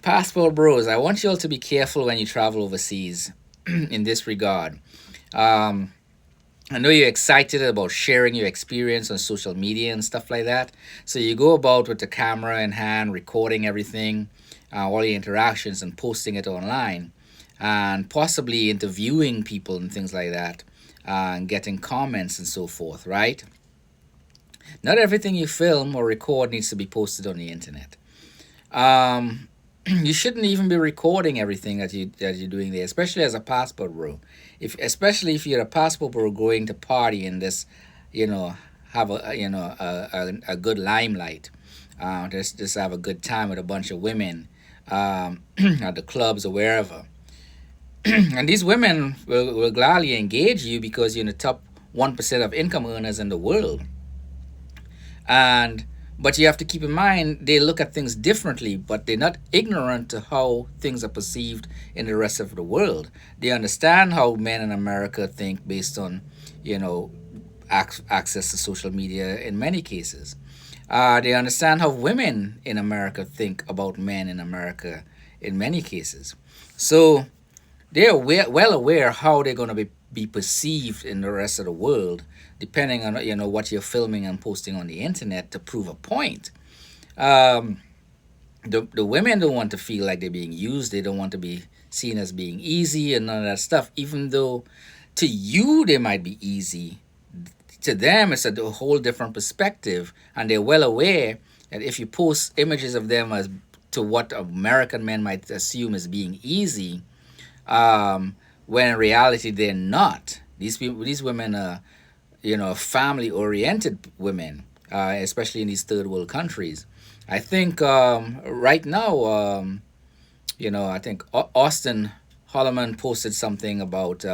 Passport bros, I want you all to be careful when you travel overseas in this regard. Um, I know you're excited about sharing your experience on social media and stuff like that. So you go about with the camera in hand, recording everything, all your interactions, and posting it online, and possibly interviewing people and things like that, and getting comments and so forth, right? Not everything you film or record needs to be posted on the internet. Um, you shouldn't even be recording everything that you're doing there, especially as a passport bro. If especially if you're a passport bro going to party and this, you know, have a good limelight, just have a good time with a bunch of women, at the clubs or wherever. And these women will gladly engage you because you're in the top 1% of income earners in the world. And but you have to keep in mind they look at things differently, but they're not ignorant to how things are perceived in the rest of the world. They understand how men in America think based on, you know, access to social media in many cases. They understand how women in America think about men in America in many cases. So they're well aware how they're going to be perceived in the rest of the world, depending on what you're filming and posting on the internet to prove a point. Um, the women don't want to feel like they're being used. They don't want to be seen as being easy and none of that stuff. Even though to you they might be easy, to them it's a whole different perspective, and they're well aware that if you post images of them as to what American men might assume as being easy, when in reality they're not. These people, these women are, family-oriented women, especially in these third world countries. I think right now, I think Austin Holloman posted something about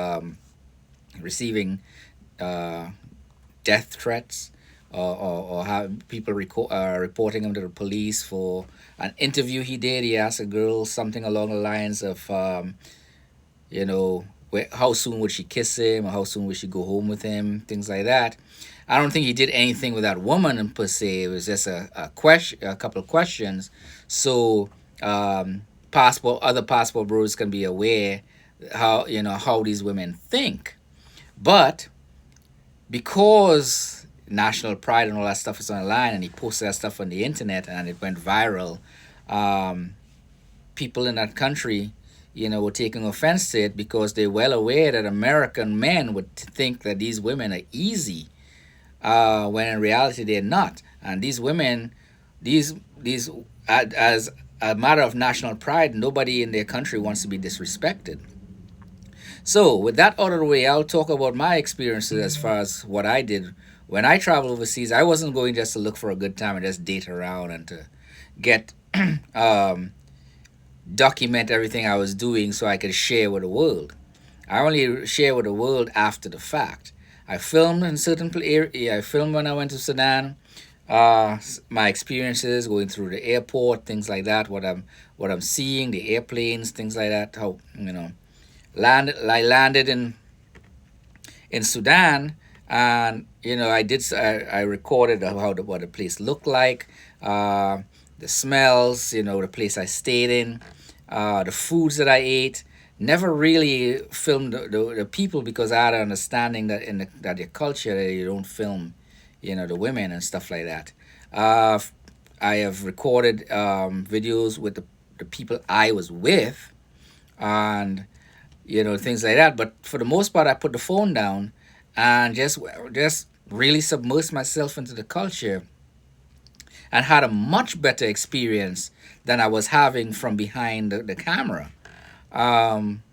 receiving uh, death threats, or how people reporting him to the police for an interview he did. He asked a girl something along the lines of, how soon would she kiss him, or how soon would she go home with him, things like that. I don't think he did anything with that woman per se. It was just a couple of questions, so other passport bros can be aware how these women think. But because national pride and all that stuff is online, and he posted that stuff on the internet and it went viral, um, people in that country, were taking offense to it because they're well aware that American men would think that these women are easy, when in reality they're not. And these women, these as a matter of national pride, nobody in their country wants to be disrespected. So, with that out of the way, I'll talk about my experiences as far as what I did when I traveled overseas. I wasn't going just to look for a good time and just date around and to get um, document everything I was doing so I could share with the world. I only share with the world after the fact. I filmed in certain areas. I filmed when I went to Sudan. My experiences going through the airport, things like that. What I'm seeing, the airplanes, things like that. How I landed in Sudan, and I recorded what the place looked like, the smells, the place I stayed in, the foods that I ate. Never really filmed the people because I had an understanding that that your culture that you don't film, the women and stuff like that. Uh, I have recorded videos with the people I was with, and things like that. But for the most part, I put the phone down and just really submersed myself into the culture and had a much better experience than I was having from behind the camera. Um,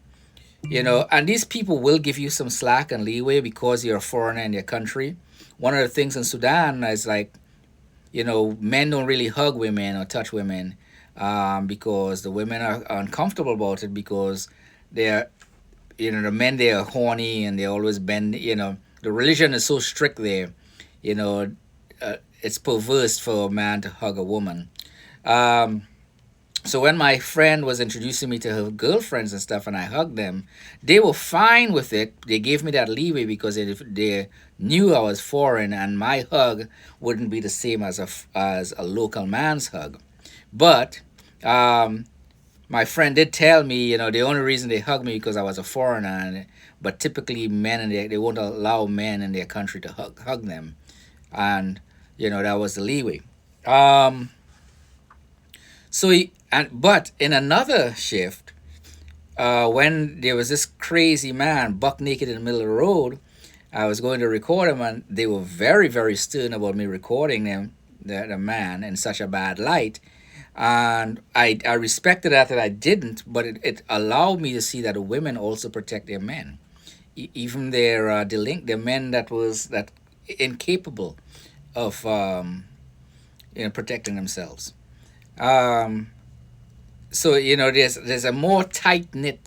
and these people will give you some slack and leeway because you're a foreigner in your country. One of the things in Sudan is like, men don't really hug women or touch women, because the women are uncomfortable about it because they're, the men there are horny and they always bend. The religion is so strict there. You know, it's perverse for a man to hug a woman. Um, so when my friend was introducing me to her girlfriends and stuff, and I hugged them, they were fine with it. They gave me that leeway because they knew I was foreign, and my hug wouldn't be the same as a local man's hug. But um, my friend did tell me, the only reason they hugged me because I was a foreigner, but typically men they won't allow men in their country to hug them, and that was the leeway. Um, but in another shift, when there was this crazy man buck naked in the middle of the road, I was going to record him, and they were very, very stern about me recording them, the man, in such a bad light. And I respected that I didn't, but it allowed me to see that the women also protect their men, even their men that incapable of protecting themselves. Um, so there's a more tight knit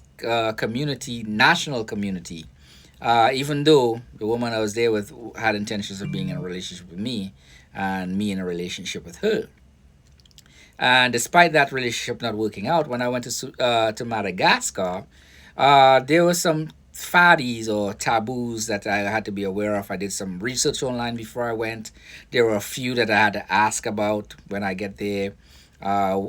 community, national community. Even though the woman I was there with had intentions of being in a relationship with me, and me in a relationship with her. And despite that relationship not working out, when I went to Madagascar, there were some faddies or taboos that I had to be aware of. I did some research online before I went. There were a few that I had to ask about when I get there, uh,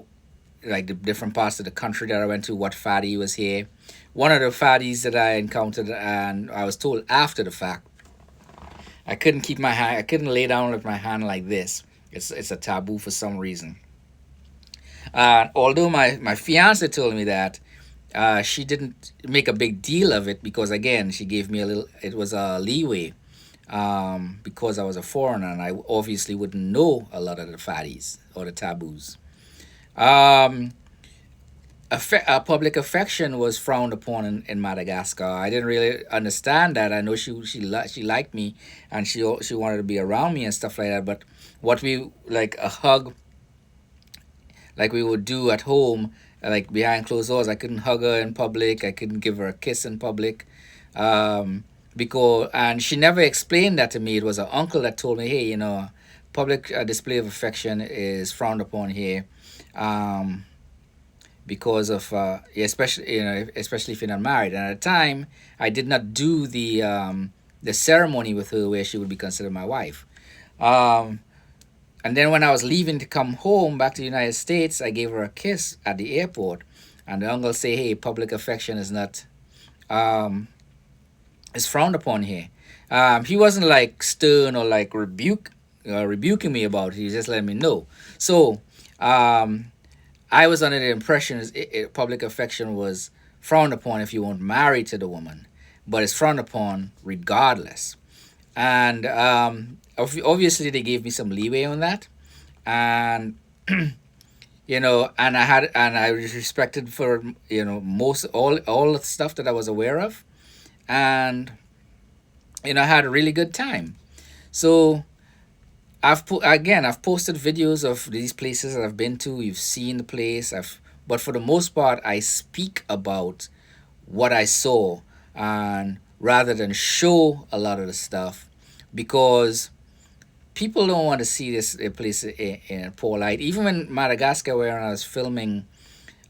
like the different parts of the country that I went to, what faddy was here. One of the faddies that I encountered, and I was told after the fact, I couldn't keep my hand, I couldn't lay down with my hand like this. It's a taboo for some reason. Although my fiance told me that, she didn't make a big deal of it because again she gave me a little. It was a leeway, because I was a foreigner and I obviously wouldn't know a lot of the fatties or the taboos. Um, Public affection was frowned upon in Madagascar. I didn't really understand that. I know she liked me, and she wanted to be around me and stuff like that. But what we like a hug like we would do at home, like behind closed doors. I couldn't hug her in public. I couldn't give her a kiss in public, because and she never explained that to me. It was an uncle that told me, hey, public display of affection is frowned upon here, um, because of especially especially if you're not married. And at the time, I did not do the ceremony with her where she would be considered my wife. Um, and then when I was leaving to come home back to the United States, I gave her a kiss at the airport. And the uncle say, "Hey, public affection um, is frowned upon here." He wasn't like stern or like rebuking me about it. He just let me know. So um, I was under the impression public affection was frowned upon if you weren't married to the woman, but it's frowned upon regardless. And obviously they gave me some leeway on that, and and I was respected for most all the stuff that I was aware of, and I had a really good time. So I've posted videos of these places that I've been to. You've seen the place. But for the most part, I speak about what I saw, and rather than show a lot of the stuff, because people don't want to see this place in a poor light. Even in Madagascar, where I was filming,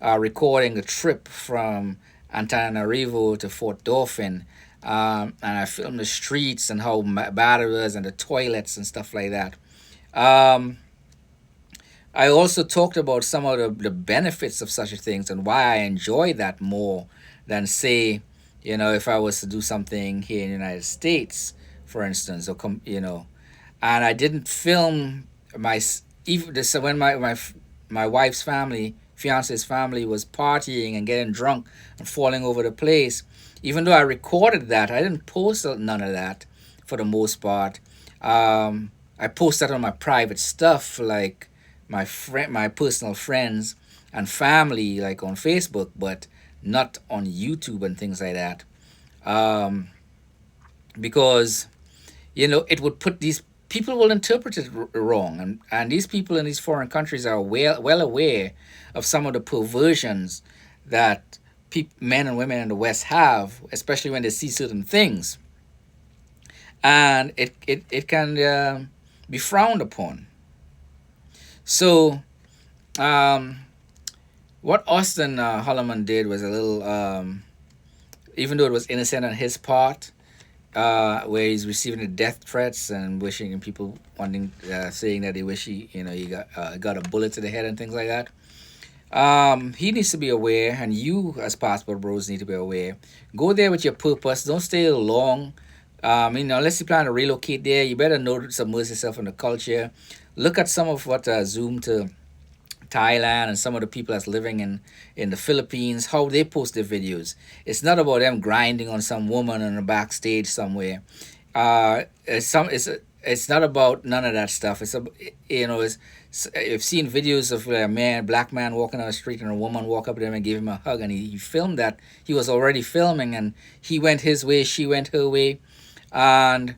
recording a trip from Antananarivo to Fort Dauphin, and I filmed the streets and how bad it was, and the toilets and stuff like that. Um, I also talked about some of the benefits of such a things and why I enjoy that more than say, if I was to do something here in the United States, for instance, and I didn't film even this when my wife's family, fiance's family was partying and getting drunk and falling over the place. Even though I recorded that, I didn't post none of that for the most part. I post that on my private stuff, like my personal friends and family, like on Facebook, but not on YouTube and things like that. Um, because it would put these people will interpret it wrong, and these people in these foreign countries are well aware of some of the perversions that men and women in the West have, especially when they see certain things, and it can be frowned upon. So um, what Austin Holloman did was a little, even though it was innocent on his part, where he's receiving the death threats and wishing, and people saying that they wish he got a bullet to the head and things like that. He needs to be aware, and you, as passport bros, need to be aware. Go there with your purpose. Don't stay long. Unless you plan to relocate there, you better know to submerge yourself in the culture. Look at some of what Zoom to Thailand and some of the people that's living in the Philippines, how they post their videos. It's not about them grinding on some woman on a backstage somewhere. It's not about none of that stuff. I've seen videos of a man, black man walking on the street and a woman walk up to him and give him a hug, and he filmed that. He was already filming, and he went his way, she went her way, and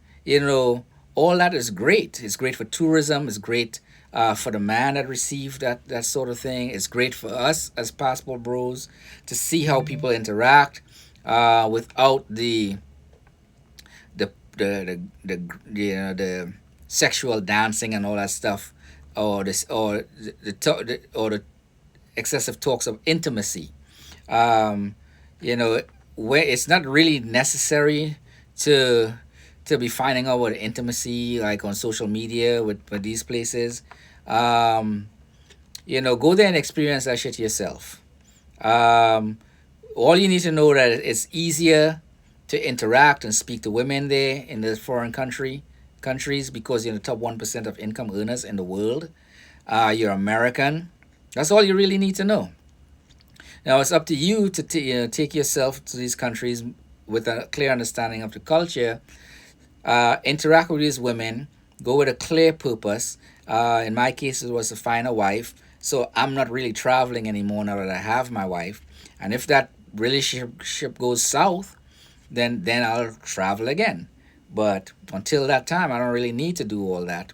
all that is great. It's great for tourism. It's great for the man that received that sort of thing. It's great for us as passport bros to see how people interact without the sexual dancing and all that stuff, or this or the excessive talks of intimacy. Um, you know, where it's not really necessary to be finding out about intimacy like on social media with these places. Um, go there and experience that shit yourself. Um, all you need to know that it's easier to interact and speak to women there in the foreign countries because you're in the top 1% of income earners in the world. You're American. That's all you really need to know. Now it's up to you to take yourself to these countries with a clear understanding of the culture. Interact with these women. Go with a clear purpose. In my case, it was to find a wife. So I'm not really traveling anymore now that I have my wife. And if that relationship goes south, then I'll travel again. But until that time, I don't really need to do all that.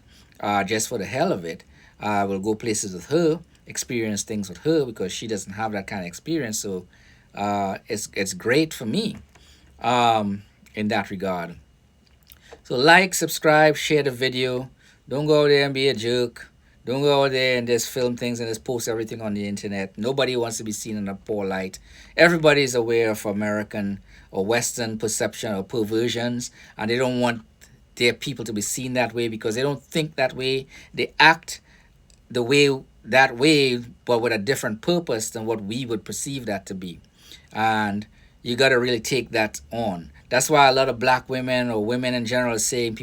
Just for the hell of it, I will go places with her, experience things with her because she doesn't have that kind of experience. So it's great for me in that regard. So like, subscribe, share the video. Don't go out there and be a jerk. Don't go out there and just film things and just post everything on the internet. Nobody wants to be seen in a poor light. Everybody is aware of American or Western perception or perversions, and they don't want their people to be seen that way because they don't think that way. They act the way that way, but with a different purpose than what we would perceive that to be. And you got to really take that on. That's why a lot of black women or women in general are saying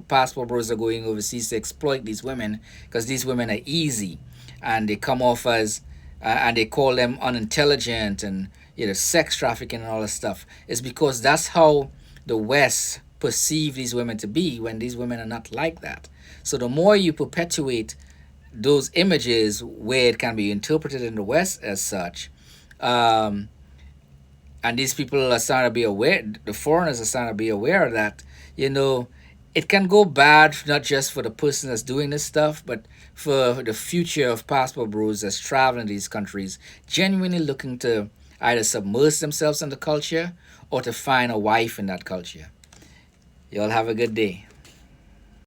passport bros are going overseas to exploit these women because these women are easy and they come off as, and they call them unintelligent and sex trafficking and all this stuff. It's because that's how the West perceive these women to be when these women are not like that. So the more you perpetuate those images where it can be interpreted in the West as such, um, and these people are starting to be aware, the foreigners are starting to be aware that, it can go bad not just for the person that's doing this stuff, but for the future of passport bros that's traveling these countries, genuinely looking to either submerge themselves in the culture or to find a wife in that culture. Y'all have a good day.